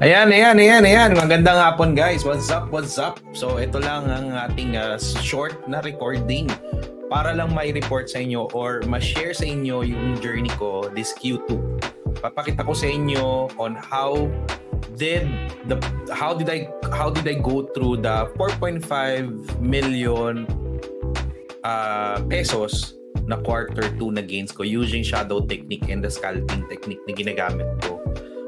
Ayan. Magandang hapon guys. What's up? So ito lang ang ating short na recording para lang may report sa inyo or ma-share sa inyo yung journey ko this Q2. Papakita ko sa inyo on how did I go through the 4.5 million pesos na quarter 2 na gains ko using shadow technique and the scalping technique na ginagamit ko.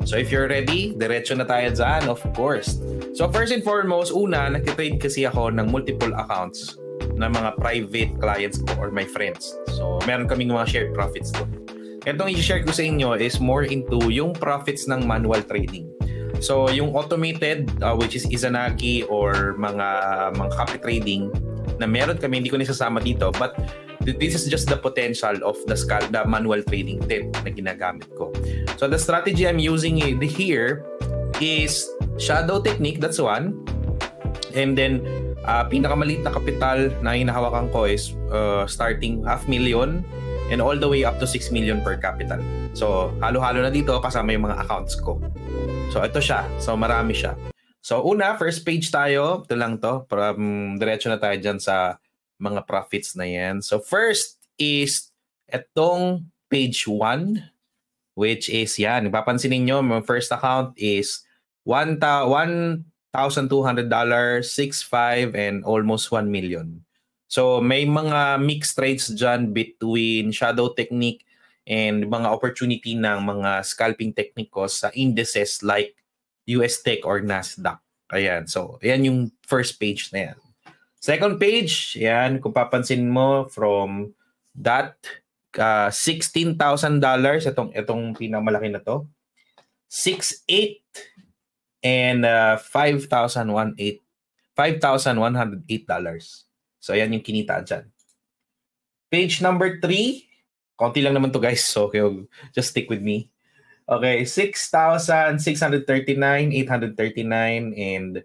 So if you're ready, diretso na tayo dyan, of course. So first and foremost, una, nagtitrade kasi ako ng multiple accounts ng mga private clients ko or my friends. So meron kaming mga shared profits doon. Itong i-share ko sa inyo is more into yung profits ng manual trading. So yung automated, which is Izanagi or mga copy trading na meron kami, hindi ko nisasama dito, but this is just the potential of the manual trading tip na ginagamit ko. So the strategy I'm using here is shadow technique, that's one. And then pinakamaliit na kapital na hinahawakan ko is starting 500,000 and all the way up to 6 million per capital. So halo-halo na dito kasama yung mga accounts ko. So ito siya. So marami siya. So una, first page tayo. Ito lang to. Diretso na tayo dyan sa mga profits na yan. So first is etong page 1, which is yan. Papansin niyo, my first account is $1,200, 6.5 and almost 1 million. So may mga mixed trades dyan between shadow technique and mga opportunity ng mga scalping technique ko sa indices like US Tech or Nasdaq. Ayan. So ayan yung first page na yan. Second page, yan, kung papansin mo from that $16,000, itong pinakamalaki na to, 6.8 and $5,108. So yan yung kinita dyan. Page number 3, konti lang naman to guys, so okay, just stick with me. Okay, 6,639, 839, and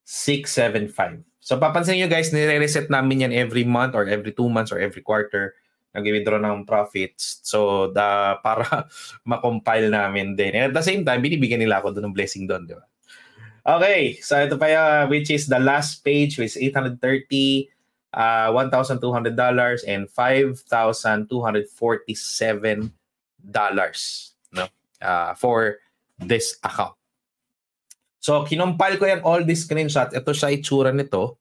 675. So papansin nyo guys, nire-reset namin yan every month or every 2 months or every quarter. Nag-withdraw ng profits. So para ma-compile namin din. And at the same time, binibigyan nila ako doon ng blessing doon, di ba? Okay, so ito pa yung, which is the last page, which is 830, $1,200 and $5,247, no? For this account. So, kinompile ko yan, all these screenshots. Ito siya itsura nito.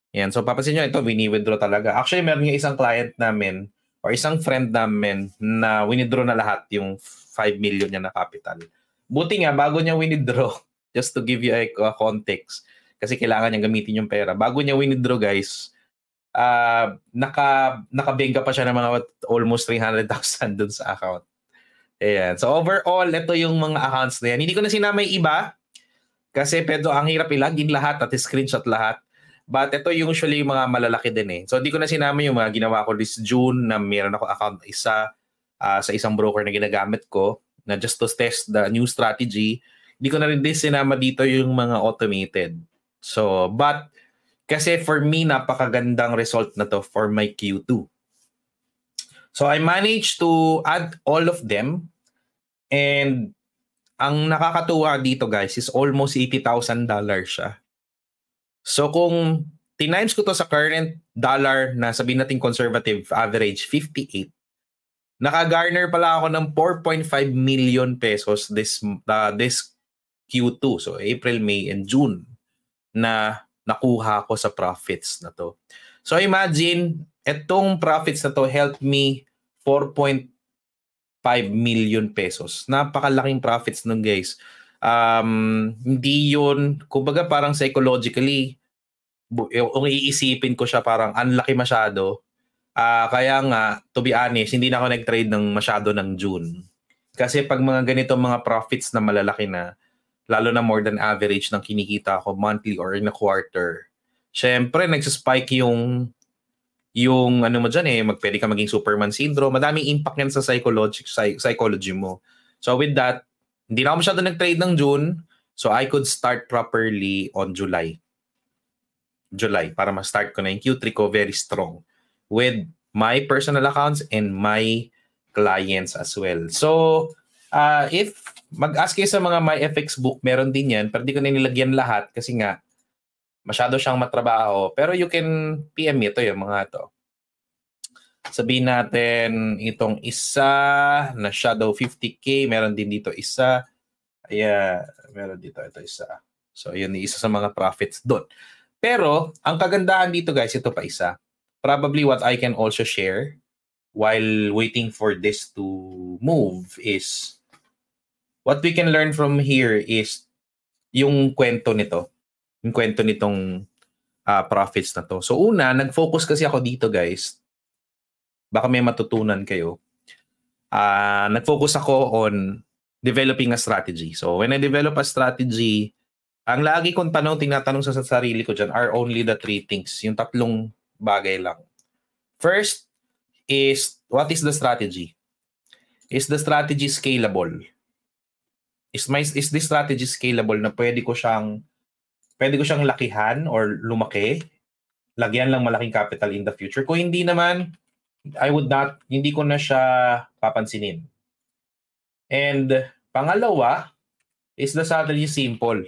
Yan. So, papansin nyo, ito, wini-withdraw talaga. Actually, meron yung isang client namin or isang friend namin na wini-withdraw na lahat yung 5 million niya na capital. Buti nga, bago niya wini-withdraw, just to give you a context, kasi kailangan niya gamitin yung pera. Bago niya wini-withdraw, guys, nakabengga pa siya ng mga almost 300,000 dun sa account. Ayan. So, overall, ito yung mga accounts na yan. Hindi ko na sinama yung iba, kasi pero ang hirap ilagin lahat at screenshot lahat. But ito usually yung mga malalaki din eh. So di ko na sinama yung mga ginawa ko this June na meron ako account isa sa isang broker na ginagamit ko na just to test the new strategy. Di ko na rin din sinama dito yung mga automated. So but kasi for me napakagandang result na to for my Q2. So I managed to add all of them and ang nakakatuwa dito guys is almost $80,000 siya. So kung tinimes ko to sa current dollar na sabihin natin conservative average 58, naka-garner pala ako ng 4.5 million pesos this Q2. So April, May, and June na nakuha ko sa profits na to. So imagine, etong profits na to helped me 4.5 million pesos. Napakalaking profits nun guys. Hindi yun, kumbaga parang psychologically, kung iisipin ko siya parang unlucky masyado. Kaya nga, to be honest, hindi na ako nag-trade ng masyado ng June. Kasi pag mga ganitong mga profits na malalaki na, lalo na more than average ng kinikita ko monthly or in a quarter, syempre nagsaspike yung ano mo dyan eh, pwede ka maging Superman syndrome. Madaming impact yan sa psychology mo. So with that, hindi na ako masyado nag-trade ng June, so I could start properly on July para ma-start ko na yung Q3 ko very strong with my personal accounts and my clients as well. So if Mag-ask kayo sa mga MyFX book, meron din yan, pero di ko na nilagyan lahat kasi nga, masyado siyang matrabaho. Pero you can PM ito yung mga to. Sabihin natin itong isa na Shadow 50K, meron din dito isa. Ayan, meron dito ito isa. So yun yung isa sa mga profits doon. Pero ang kagandahan dito guys, ito pa isa. Probably what I can also share while waiting for this to move is what we can learn from here is yung kwento nito. Yung kwento nitong profits na to. So una, nag-focus kasi ako dito guys. Baka may matutunan kayo. Nag-focus ako on developing a strategy. So when I develop a strategy, ang lagi kong tinatanong sa sarili ko dyan are only the 3 things. Yung 3 bagay lang. First is, what is the strategy? Is the strategy scalable? Is this strategy scalable na pwede ko siyang lakihan or lumaki? Lagyan lang malaking capital in the future. Kung hindi naman, hindi ko na siya papansinin. And pangalawa, is the strategy simple?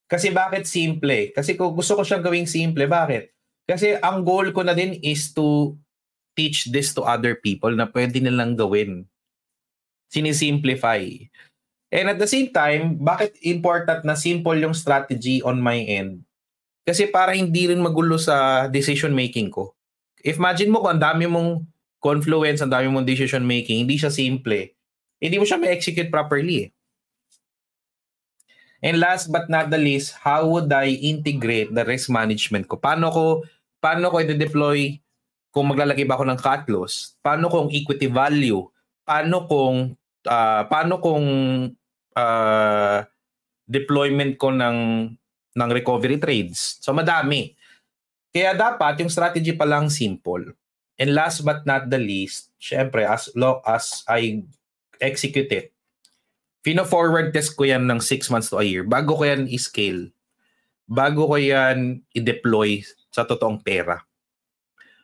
Kasi bakit simple? Kasi kung gusto ko siyang gawing simple, bakit? Kasi ang goal ko na din is to teach this to other people na pwede nilang gawin. Sinisimplify. And at the same time, bakit important na simple yung strategy on my end? Kasi para hindi rin magulo sa decision making ko. Imagine mo kung ang dami mong confluence, ang dami mong decision making, hindi siya simple. Hindi mo siya ma-execute properly. And last but not the least, how would I integrate the risk management ko? Paano ko i-deploy kung maglalagay ba ako ng cut loss? Paano kung equity value? Paano kung deployment ko ng recovery trades? So madami. Kaya dapat yung strategy pa lang simple. And last but not the least, syempre as long as I execute it, pino-forward test ko yan ng 6 months to a year bago ko yan i-scale. Bago ko yan i-deploy sa totoong pera.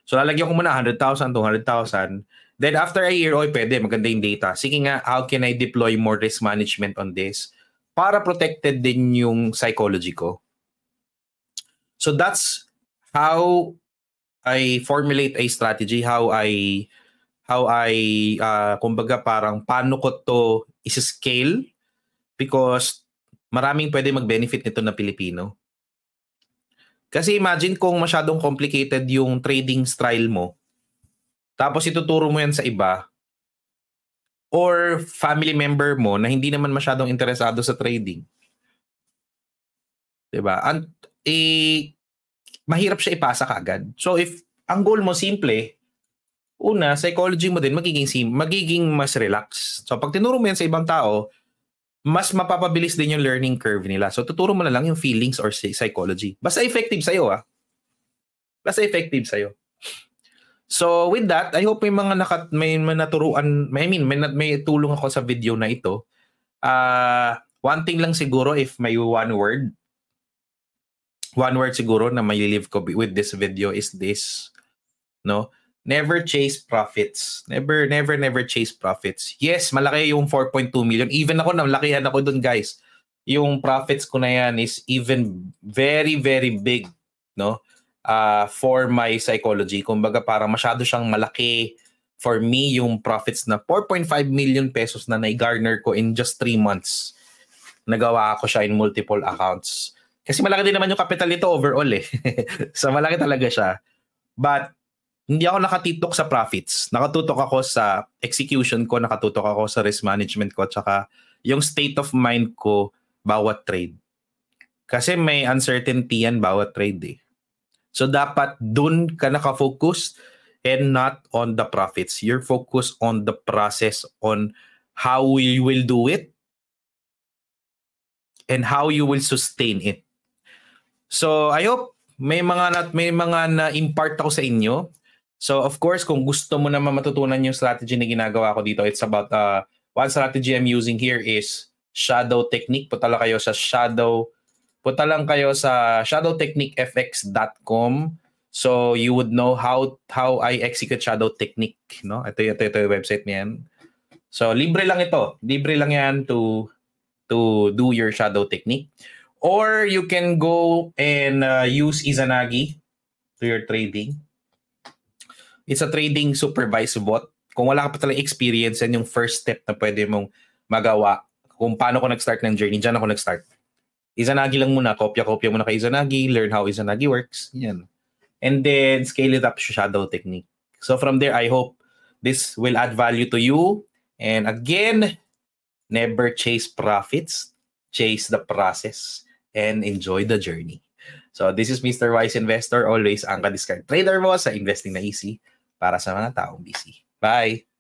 So lalagyan ko muna 100,000, 200,000. Then after a year, pwede, maganda yung data. Sige nga, how can I deploy more risk management on this? Para protected din yung psychology ko. So that's how I formulate a strategy, how I kumbaga parang paano ko to is-scale, because maraming pwede mag-benefit nito na Pilipino. Kasi imagine kung masyadong complicated yung trading style mo, tapos ituturo mo yan sa iba, or family member mo na hindi naman masyadong interesado sa trading. Diba? Mahirap siya ipasa kaagad. So if ang goal mo simple, una, psychology mo din magiging mas relax. So pag tinuro mo yan sa ibang tao, mas mapapabilis din yung learning curve nila. So tuturo mo na lang yung feelings or psychology. Basta effective sa'yo, Basta effective sa'yo. So with that, I hope may naturuan, may tulong ako sa video na ito. One thing lang siguro, if may one word siguro na may leave ko with this video is this, no? Never chase profits. Never chase profits. Yes, malaki yung 4.2 million. Even ako, nalakihan ako dun, guys. Yung profits ko na yan is even very, very big, no? For my psychology. Kumbaga parang masyado siyang malaki for me yung profits na 4.5 million pesos na nai-garner ko in just 3 months. Nagawa ko siya in multiple accounts. Kasi malaki din naman yung capital nito overall So malaki talaga siya. But hindi ako nakatitok sa profits. Nakatutok ako sa execution ko, nakatutok ako sa risk management ko, tsaka yung state of mind ko bawat trade. Kasi may uncertainty yan bawat trade So dapat dun ka nakafocus and not on the profits. You're focused on the process, on how you will do it and how you will sustain it. So I hope may mga na-impart ako sa inyo. So of course, kung gusto mo naman matutunan yung strategy na ginagawa ko dito, it's about one strategy I'm using here is shadow technique. Punta lang kayo sa shadowtechniquefx.com. So you would know how I execute shadow technique, no? Ito yung website niyan. So, libre lang ito. Libre lang yan to do your shadow technique. Or you can go and use Izanagi to your trading. It's a trading supervised bot. Kung wala ka pa talaga experience, yan yung first step na pwede mong magawa. Kung paano ko nag-start ng journey, dyan ako nag-start. Izanagi lang muna, kopya-kopya muna kay Izanagi, learn how Izanagi works. Yan. And then, scale it up sa shadow technique. So from there, I hope this will add value to you. And again, never chase profits, chase the process, and enjoy the journey. So this is Mr. Wise Investor, always ang ka-discard trader mo sa investing na easy para sa mga taong busy. Bye!